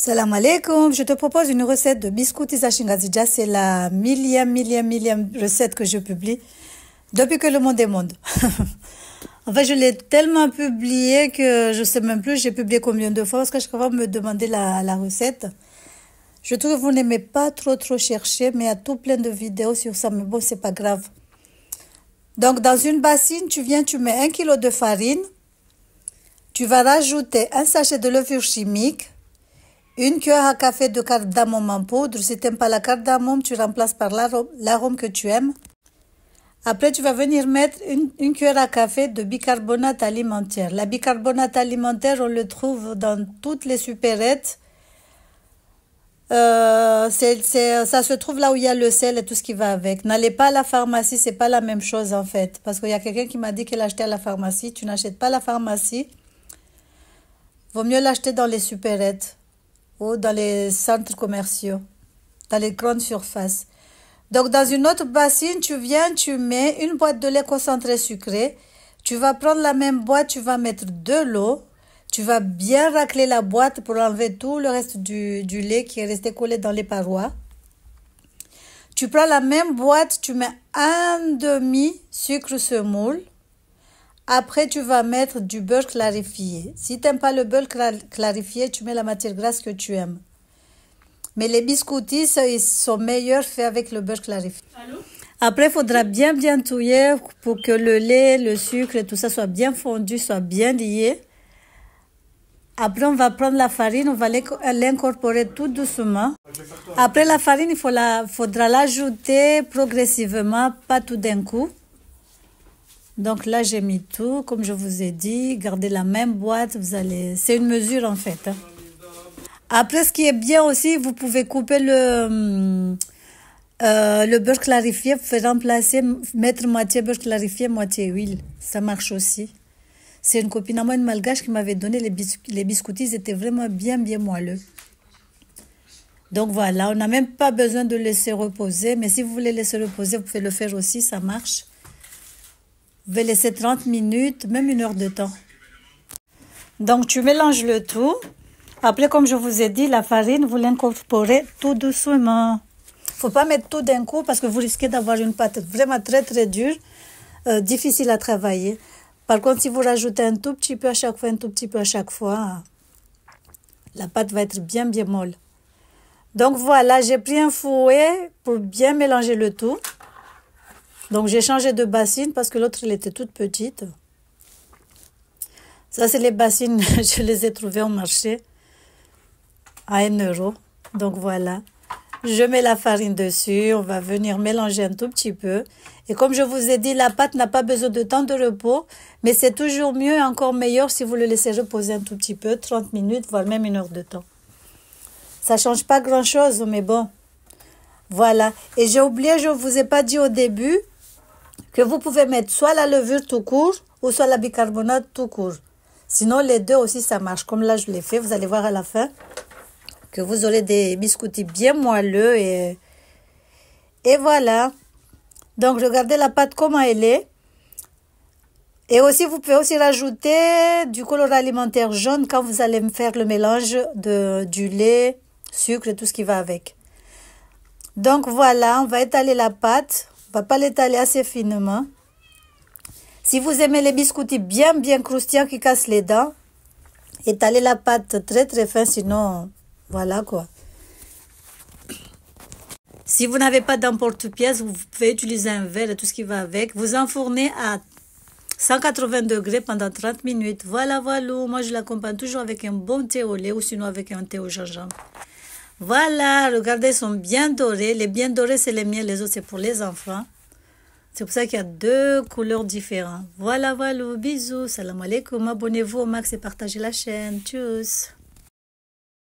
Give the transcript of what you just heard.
Salam alaikum, je te propose une recette de biscuits Zashingazija. C'est la millième recette que je publie depuis que le monde est monde. En fait, je l'ai tellement publié que je sais même plus j'ai publié combien de fois parce que chaque fois me demander la recette. Je trouve que vous n'aimez pas trop chercher, mais il y a tout plein de vidéos sur ça, mais bon, c'est pas grave. Donc, dans une bassine, tu mets 1 kg de farine. Tu vas rajouter un sachet de levure chimique, 1 cuillère à café de cardamome en poudre. Si tu n'aimes pas la cardamome, tu remplaces par l'arôme que tu aimes. Après, tu vas venir mettre une cuillère à café de bicarbonate alimentaire. La bicarbonate alimentaire, on le trouve dans toutes les supérettes. Ça se trouve là où il y a le sel et tout ce qui va avec. N'allez pas à la pharmacie, c'est pas la même chose en fait. Parce qu'il y a quelqu'un qui m'a dit qu'elle achetait à la pharmacie. Tu n'achètes pas à la pharmacie. Vaut mieux l'acheter dans les supérettes ou dans les centres commerciaux, dans les grandes surfaces. Donc, dans une autre bassine, tu mets une boîte de lait concentré sucré. Tu vas prendre la même boîte, tu vas mettre de l'eau. Tu vas bien racler la boîte pour enlever tout le reste du lait qui est resté collé dans les parois. Tu prends la même boîte, tu mets un demi sucre semoule. Après, tu vas mettre du beurre clarifié. Si tu n'aimes pas le beurre clarifié, tu mets la matière grasse que tu aimes. Mais les biscuits, ils sont meilleurs faits avec le beurre clarifié. Après, il faudra bien touiller pour que le lait, le sucre et tout ça soit bien fondu, soit bien lié. Après, on va prendre la farine, on va l'incorporer tout doucement. Après la farine, il faudra l'ajouter progressivement, pas tout d'un coup. Donc là, j'ai mis tout, comme je vous ai dit. Gardez la même boîte, c'est une mesure en fait. Après, ce qui est bien aussi, vous pouvez couper le beurre clarifié. Vous pouvez remplacer, mettre moitié beurre clarifié, moitié huile. Ça marche aussi. C'est une copine à moi, une malgache, qui m'avait donné les biscuits. Ils étaient vraiment bien moelleux. Donc voilà, on n'a même pas besoin de laisser reposer. Mais si vous voulez laisser reposer, vous pouvez le faire aussi, ça marche. Vous pouvez laisser 30 minutes, même 1 heure de temps. Donc tu mélanges le tout. Après, comme je vous ai dit, la farine, vous l'incorporez tout doucement. Il ne faut pas mettre tout d'un coup parce que vous risquez d'avoir une pâte vraiment très dure, difficile à travailler. Par contre, si vous rajoutez un tout petit peu à chaque fois, la pâte va être bien molle. Donc voilà, j'ai pris un fouet pour bien mélanger le tout. Donc j'ai changé de bassine parce que l'autre, elle était toute petite. Ça, c'est les bassines, je les ai trouvées au marché à 1 euro. Donc voilà. Je mets la farine dessus, on va venir mélanger un tout petit peu. Et comme je vous ai dit, la pâte n'a pas besoin de temps de repos, mais c'est toujours mieux et encore meilleur si vous le laissez reposer un tout petit peu, 30 minutes, voire même 1 heure de temps. Ça ne change pas grand-chose, mais bon. Voilà. Et j'ai oublié, je ne vous ai pas dit au début, que vous pouvez mettre soit la levure tout court, ou soit la bicarbonate tout court. Sinon, les deux aussi, ça marche. Comme là, je l'ai fait, vous allez voir à la fin que vous aurez des biscuits bien moelleux et voilà. Donc, regardez la pâte comment elle est. Et aussi, vous pouvez aussi rajouter du colorant alimentaire jaune quand vous allez faire le mélange du lait, sucre et tout ce qui va avec. Donc, voilà, on va étaler la pâte. On ne va pas l'étaler assez finement. Si vous aimez les biscuits bien croustillants qui cassent les dents, étalez la pâte très fin, sinon... Voilà quoi. Si vous n'avez pas d'emporte-pièce, vous pouvez utiliser un verre et tout ce qui va avec. Vous enfournez à 180 degrés pendant 30 minutes. Voilà. Moi, je l'accompagne toujours avec un bon thé au lait ou sinon avec un thé au gingembre. Voilà, regardez, ils sont bien dorés. Les bien dorés, c'est les miens. Les autres, c'est pour les enfants. C'est pour ça qu'il y a 2 couleurs différentes. Voilà. Bisous. Salam alaikum. Abonnez-vous au max et partagez la chaîne. Tchuss.